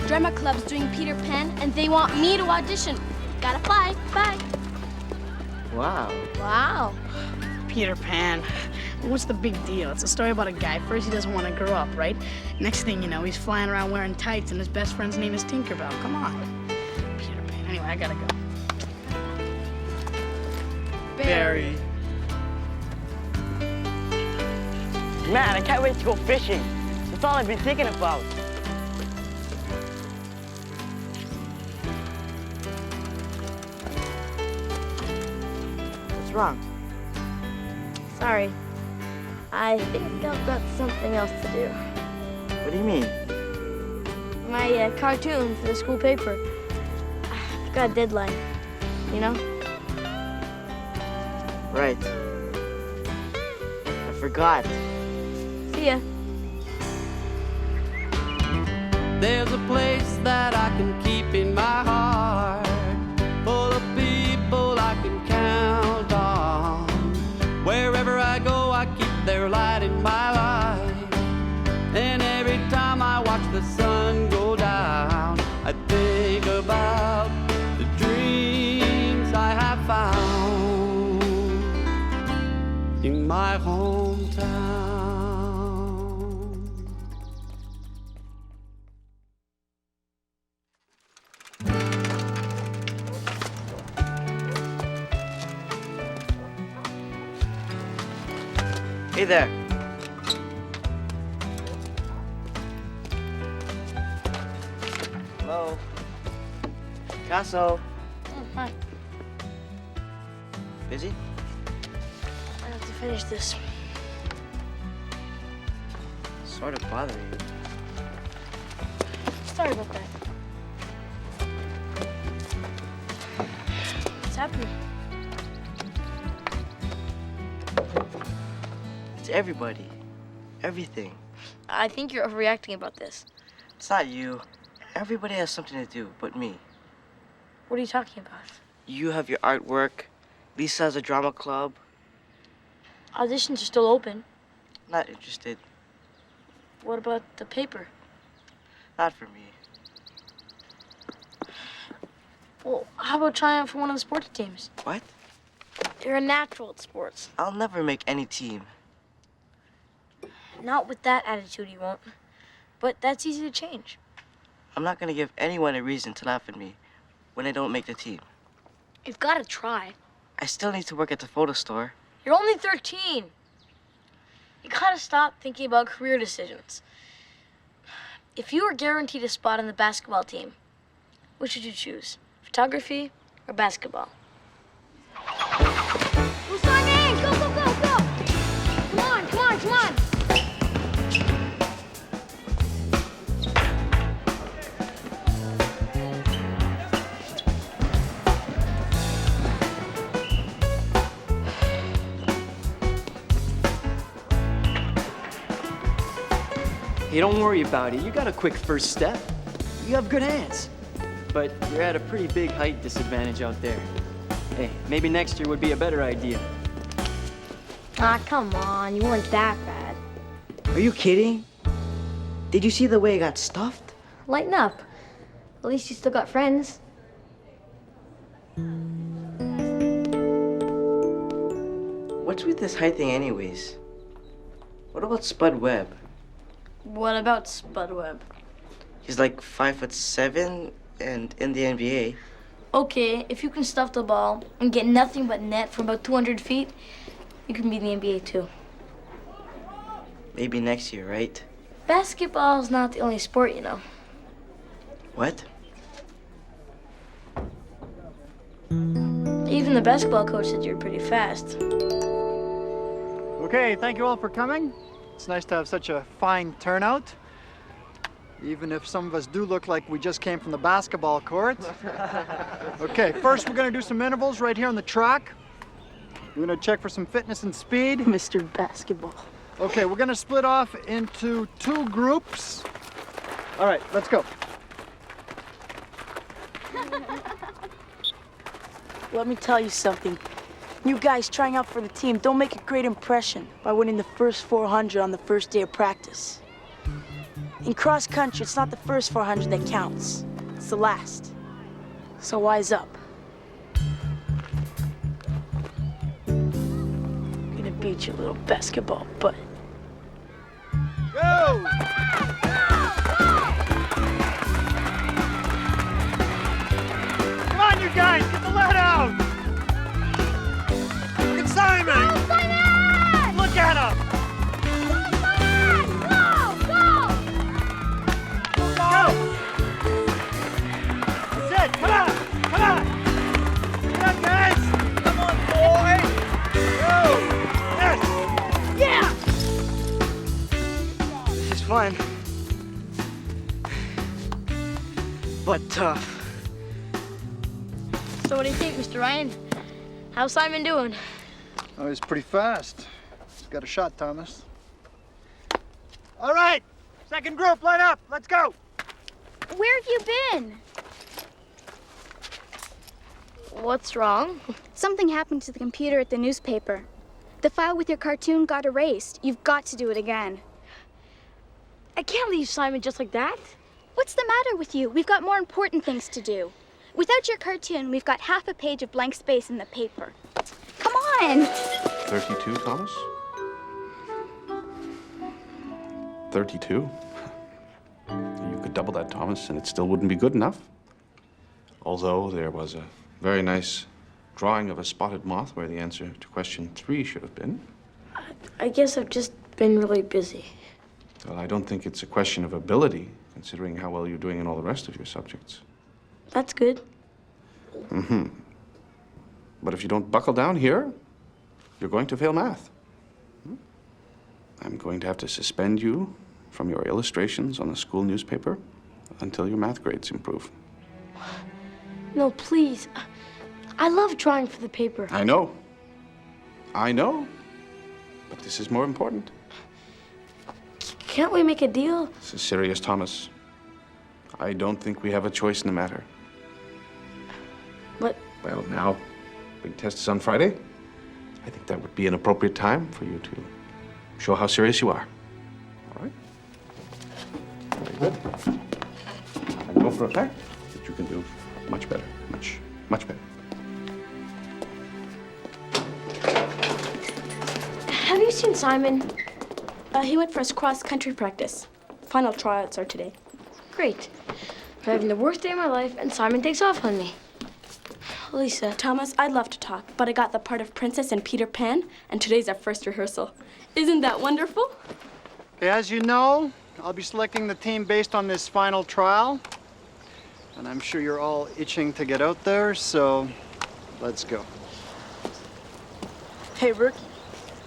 Drama club's doing Peter Pan, and they want me to audition. Gotta fly. Bye. Wow. Wow. Peter Pan. What's the big deal? It's a story about a guy. First, he doesn't want to grow up, right? Next thing you know, he's flying around wearing tights, and his best friend's name is Tinkerbell. Come on. Peter Pan. Anyway, I gotta go. Barry. Man, I can't wait to go fishing. That's all I've been thinking about. What's wrong? Sorry. I think I've got something else to do. What do you mean? My cartoon for the school paper. I've got a deadline, you know? Right. I forgot. See ya. There's a place that I can keep in my heart, full of people I can count on. Wherever I go, I keep their light in my life. And every time I watch the sun go down, I think about the dreams I have found in my hometown. Hey there. Hello. Picasso. Oh, hi. Busy? I have to finish this. Sort of bothering you. Sorry about that. What's happening? It's everybody. Everything. I think you're overreacting about this. It's not you. Everybody has something to do but me. What are you talking about? You have your artwork. Lisa has a drama club. Auditions are still open. Not interested. What about the paper? Not for me. Well, how about trying out for one of the sports teams? What? You're a natural at sports. I'll never make any team. Not with that attitude, you won't. But that's easy to change. I'm not gonna give anyone a reason to laugh at me when I don't make the team. You've got to try. I still need to work at the photo store. You're only 13. You gotta stop thinking about career decisions. If you were guaranteed a spot on the basketball team, which would you choose? Photography or basketball? Who's on in? Go, go, go, go! Come on, come on, come on! Hey, don't worry about it. You got a quick first step. You have good hands. But you're at a pretty big height disadvantage out there. Hey, maybe next year would be a better idea. Ah, come on. You weren't that bad. Are you kidding? Did you see the way I got stuffed? Lighten up. At least you still got friends. What's with this height thing anyways? What about Spud Webb? What about Spud Webb? He's like 5'7" and in the NBA. Okay, if you can stuff the ball and get nothing but net from about 200 feet, you can be in the NBA too. Maybe next year, right? Basketball's not the only sport, you know. What? Even the basketball coach said you're pretty fast. Okay, thank you all for coming. It's nice to have such a fine turnout, even if some of us do look like we just came from the basketball court. Okay, first we're gonna do some intervals right here on the track. We're gonna check for some fitness and speed. Mr. Basketball. Okay, we're gonna split off into 2 groups. All right, let's go. Let me tell you something. You guys trying out for the team don't make a great impression by winning the first 400 on the first day of practice. In cross country, it's not the first 400 that counts. It's the last. So wise up. I'm gonna beat your little basketball butt. Go! Come on, you guys, get the lead out! It's Simon! Go, Simon! Look at him! Go! That's it! Come on! Come on! Come on, guys! Come on, boy! Go! Yes! Yeah! This is fun. But tough. So what do you think, Mr. Ryan? How's Simon doing? Oh, he's pretty fast. He's got a shot, Thomas. All right, second group, line up. Let's go. Where have you been? What's wrong? Something happened to the computer at the newspaper. The file with your cartoon got erased. You've got to do it again. I can't leave Simon just like that. What's the matter with you? We've got more important things to do. Without your cartoon, we've got half a page of blank space in the paper. Come on! 32, Thomas? 32? You could double that, Thomas, and it still wouldn't be good enough. Although there was a very nice drawing of a spotted moth where the answer to question 3 should have been. I guess I've just been really busy. Well, I don't think it's a question of ability, considering how well you're doing in all the rest of your subjects. That's good. Mm-hmm. But if you don't buckle down here, you're going to fail math. I'm going to have to suspend you from your illustrations on the school newspaper until your math grades improve. No, please. I love drawing for the paper. I know. I know. But this is more important. Can't we make a deal? This is serious, Thomas. I don't think we have a choice in the matter. But Well, now, big test is on Friday. I think that would be an appropriate time for you to show how serious you are. All right? Very good. I know for a fact that you can do much better. Much better. have you seen Simon? He went for his cross-country practice. Final tryouts are today. Great. I'm having the worst day of my life, and Simon takes off on me. Lisa. Thomas, I'd love to talk, but I got the part of Princess and Peter Pan, and today's our first rehearsal. Isn't that wonderful? Okay, as you know, I'll be selecting the team based on this final trial. And I'm sure you're all itching to get out there, so let's go. Hey, Rookie.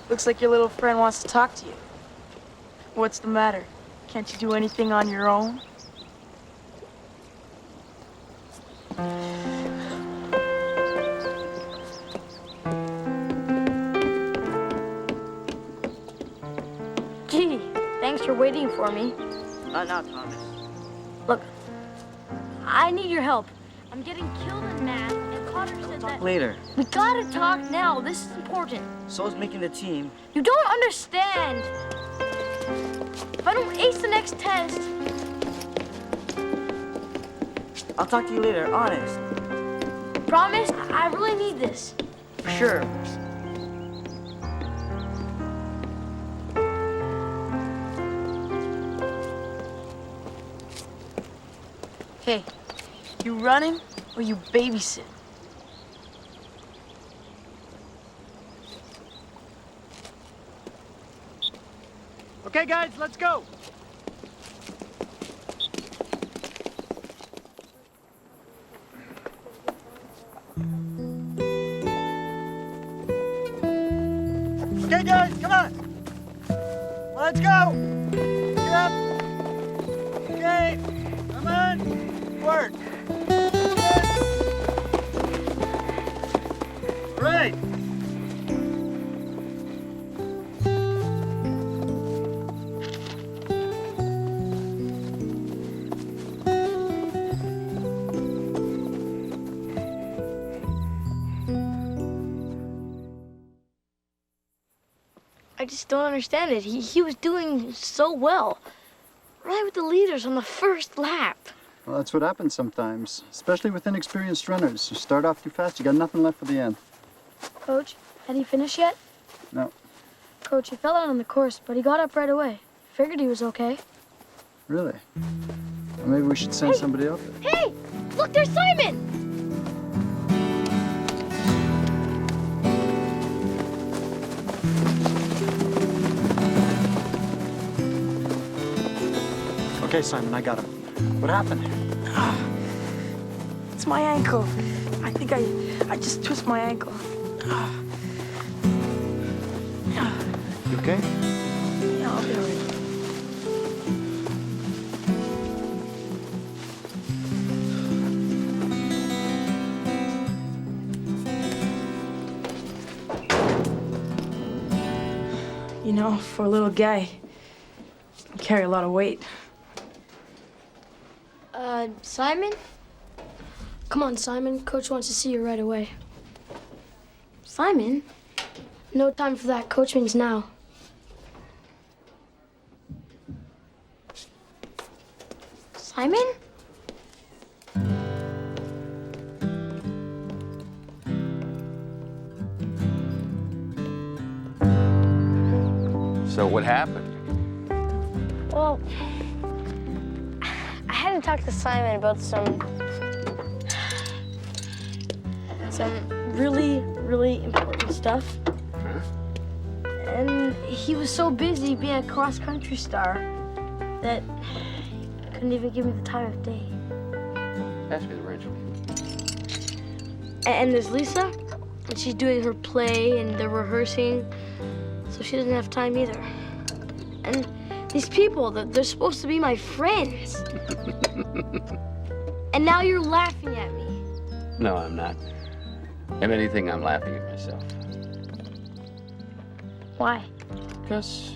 Looks like your little friend wants to talk to you. What's the matter? Can't you do anything on your own? Gee, thanks for waiting for me. Not now, Thomas. Look, I need your help. I'm getting killed in math, and Cotter said that... Later. We gotta talk now. This is important. So's making the team. You don't understand. If I don't ace the next test... I'll talk to you later, honest. Promise? I really need this. For sure. Hey, you running or you babysit? Okay, guys, let's go. Okay, guys, come on. Let's go. Get up. Okay, come on. Work. Right. I just don't understand it. He was doing so well. Ryan, fly with the leaders on the first lap. Well, that's what happens sometimes, especially with inexperienced runners. You start off too fast, you got nothing left for the end. Coach, had he finished yet? No. Coach, he fell out on the course, but he got up right away. Figured he was okay. Really? Well, maybe we should send somebody out there. Hey! Look, there's Simon! Okay, Simon, I got him. What happened? It's my ankle. I think I just twisted my ankle. You okay? Yeah, I'll be all right. You know, for a little guy, you carry a lot of weight. Simon? Come on, Simon. Coach wants to see you right away. Simon? No time for that. Coach means now. Simon? So what happened? Well, I had to talk to Simon about some really important stuff. And he was so busy being a cross-country star that he couldn't even give me the time of day. Pass me the wrench. And there's Lisa, and she's doing her play and they're rehearsing, so she doesn't have time either. And these people, they're supposed to be my friends. And now you're laughing at me. No, I'm not. If anything, I'm laughing at myself. Why? Because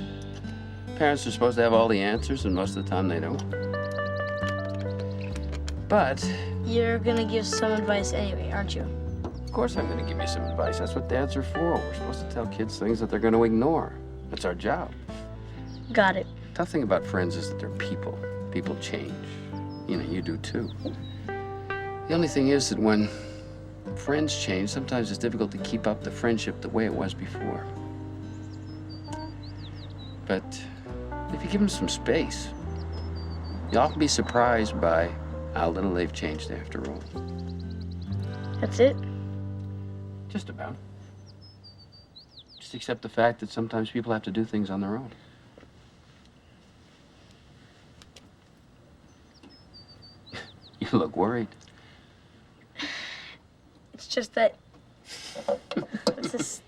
parents are supposed to have all the answers, and most of the time they don't. But You're gonna give some advice anyway, aren't you? of course I'm going to give you some advice. That's what dads are for. We're supposed to tell kids things that they're going to ignore. That's our job. Got it. Tough thing about friends is that they're people. People change. You know, you do too. The only thing is that when friends change, sometimes it's difficult to keep up the friendship the way it was before. But if you give them some space, you'll often be surprised by how little they've changed after all. That's it? Just about. Just accept the fact that sometimes people have to do things on their own. You look worried. It's just that this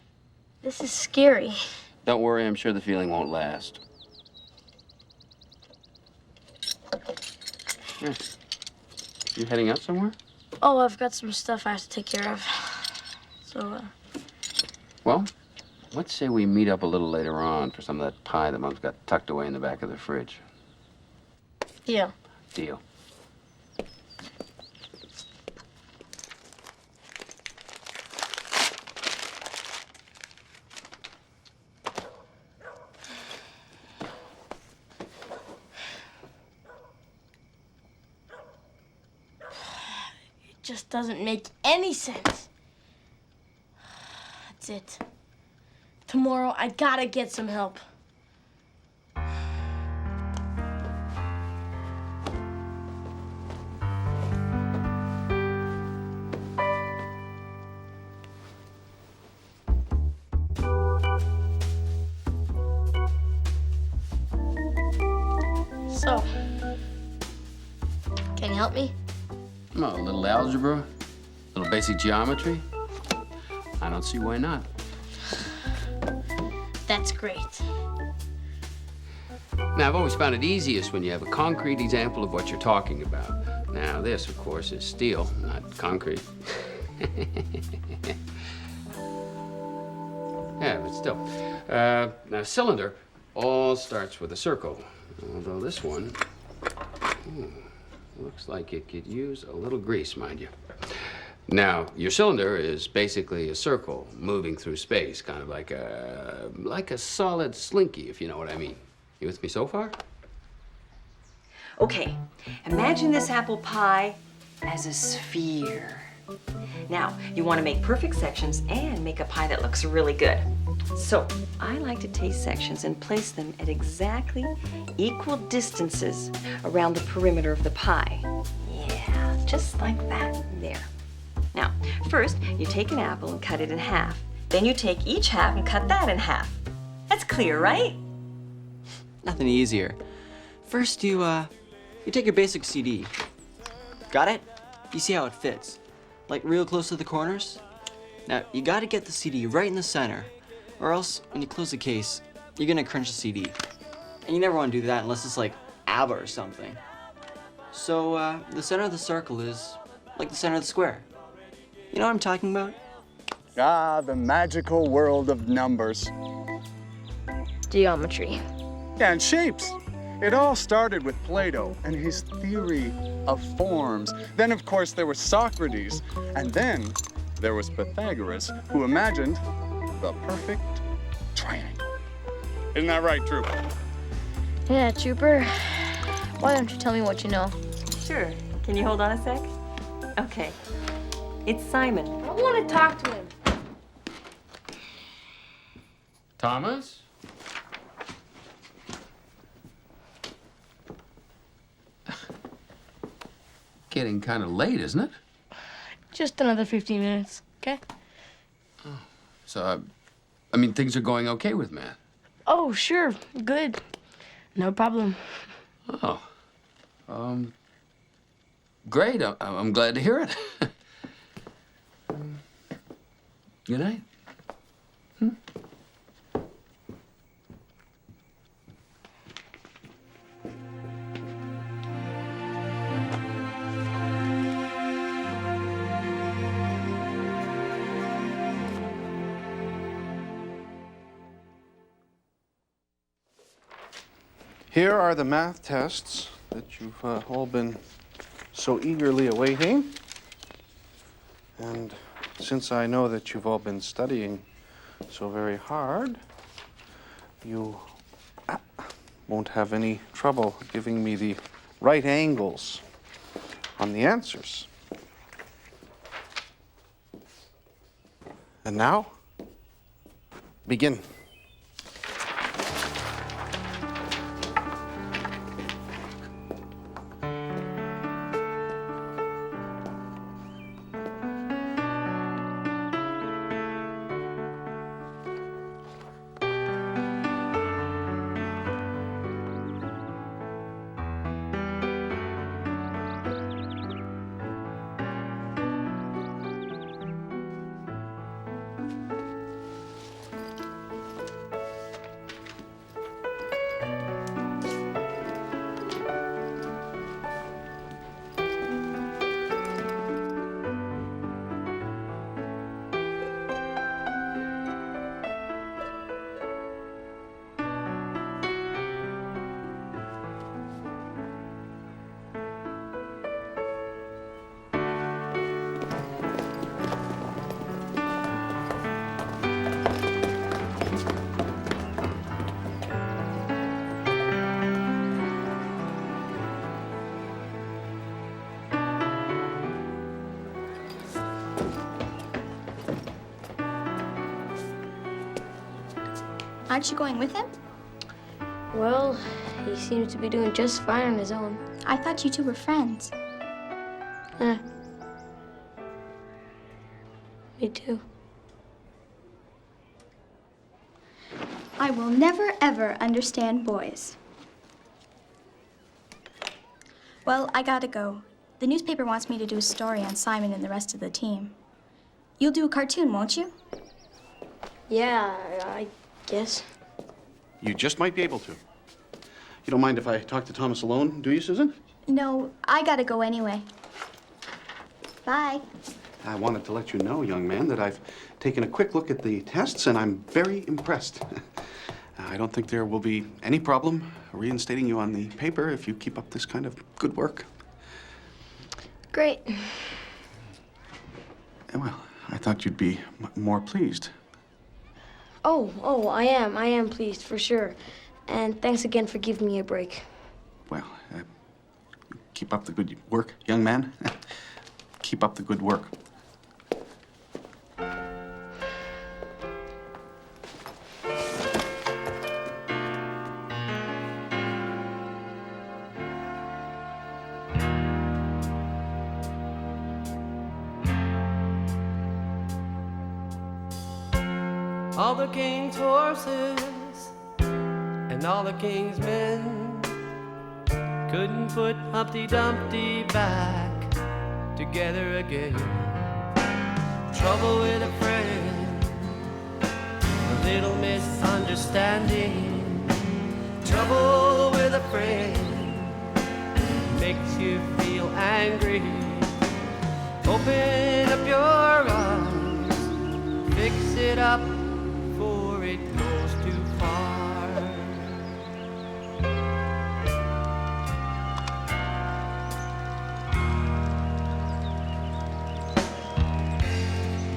is scary. Don't worry, I'm sure the feeling won't last. Yeah. You heading out somewhere? Oh, I've got some stuff I have to take care of. So, Well, let's say we meet up a little later on for some of that pie that Mom's got tucked away in the back of the fridge. yeah. Deal. It just doesn't make any sense. That's it. Tomorrow, I gotta get some help. So, can you help me? Oh, a little algebra, a little basic geometry. I don't see why not. That's great. Now, I've always found it easiest when you have a concrete example of what you're talking about. Now, this, of course, is steel, not concrete. Yeah, but still. Now, cylinder all starts with a circle, although this one looks like it could use a little grease, mind you. Now, your cylinder is basically a circle moving through space, kind of like a solid slinky, if you know what I mean. You with me so far? Okay, imagine this apple pie as a sphere. Now, you want to make perfect sections and make a pie that looks really good. So, I like to take sections and place them at exactly equal distances around the perimeter of the pie. Yeah, just like that, there. Now, first, you take an apple and cut it in half. Then you take each half and cut that in half. That's clear, right? Nothing easier. First, you take your basic CD. Got it? You see how it fits? Like real close to the corners? Now, you gotta get the CD right in the center, or else when you close the case, you're gonna crunch the CD. And you never wanna do that unless it's like ABBA or something. So, the center of the circle is like the center of the square. You know what I'm talking about? Ah, the magical world of numbers. Geometry. Yeah, and shapes. It all started with Plato and his theory of forms. Then, of course, there was Socrates. And then there was Pythagoras, who imagined the perfect triangle. Isn't that right, Trooper? Yeah, Trooper. Why don't you tell me what you know? Sure. Can you hold on a sec? Okay. It's Simon. I want to talk to him. Thomas? Getting kind of late, isn't it? Just another 15 minutes, okay? So, I mean, things are going okay with Matt. Oh, sure. Good. No problem. Oh. Great. I'm glad to hear it. Good night. Here are the math tests that you've all been so eagerly awaiting. And since I know that you've all been studying so very hard, you won't have any trouble giving me the right angles on the answers. And now, begin. Aren't you going with him? Well, he seems to be doing just fine on his own. I thought you two were friends. Me too. I will never, ever understand boys. Well, I gotta go. The newspaper wants me to do a story on Simon and the rest of the team. You'll do a cartoon, won't you? Yeah, I guess. You just might be able to. You don't mind if I talk to Thomas alone, do you, Susan? No, I gotta go anyway. Bye. I wanted to let you know, young man, that I've taken a quick look at the tests and I'm very impressed. I don't think there will be any problem reinstating you on the paper if you keep up this kind of good work. Great. Well, I thought you'd be more pleased. Oh, I am pleased, for sure. And thanks again for giving me a break. Well, Keep up the good work, young man. Keep up the good work. All the king's horses and all the king's men couldn't put Humpty Dumpty back together again. Trouble with a friend, a little misunderstanding. Trouble with a friend makes you feel angry. Open up your arms, fix it up before it goes too far.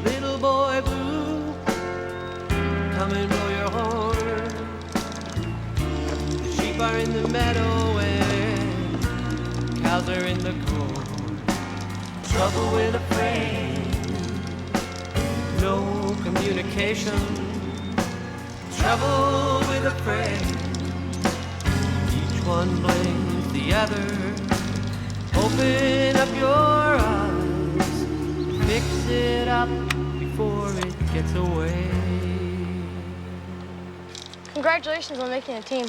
Little boy blue, come and blow your horn. The sheep are in the meadow and cows are in the corn. Trouble with a friend, no communication. Trouble with a friend, each one blames the other. Open up your eyes, fix it up before it gets away. Congratulations on making a team.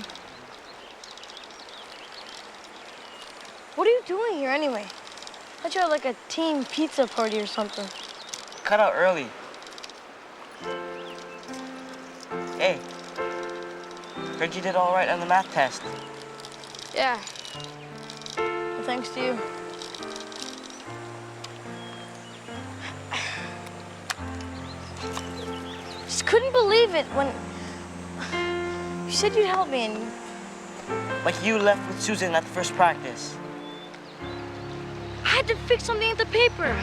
What are you doing here anyway? I thought you had like a team pizza party or something. Cut out early. Hey, heard you did all right on the math test. Yeah. Well, thanks to you. Just couldn't believe it when you said you'd help me and Like you left with Susan at the first practice. I had to fix something at the paper.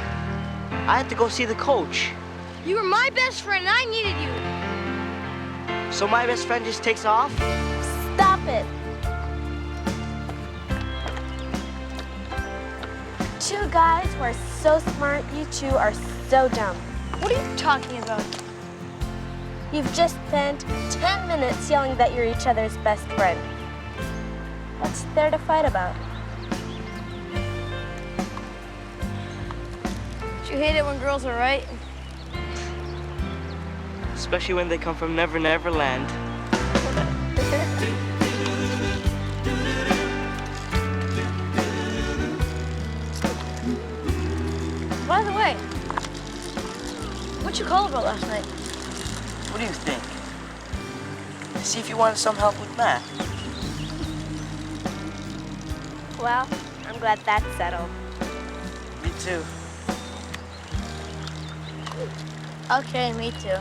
I had to go see the coach. You were my best friend and I needed you. So my best friend just takes off? Stop it. Two guys who are so smart, you two are so dumb. What are you talking about? You've just spent 10 minutes yelling that you're each other's best friend. What's there to fight about? Do you hate it when girls are right? Especially when they come from Never Never Land. By the way, what you call about last night? What do you think? See if you wanted some help with math. Well, I'm glad that's settled. Me too. Okay, me too.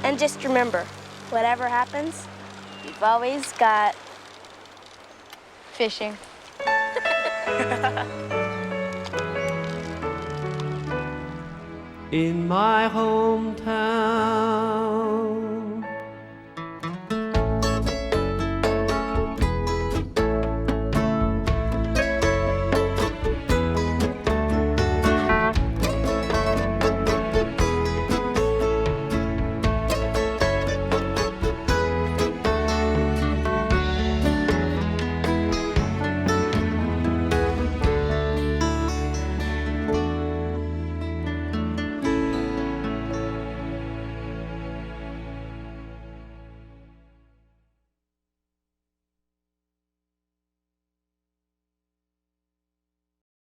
And just remember, whatever happens, you've always got fishing. In my hometown,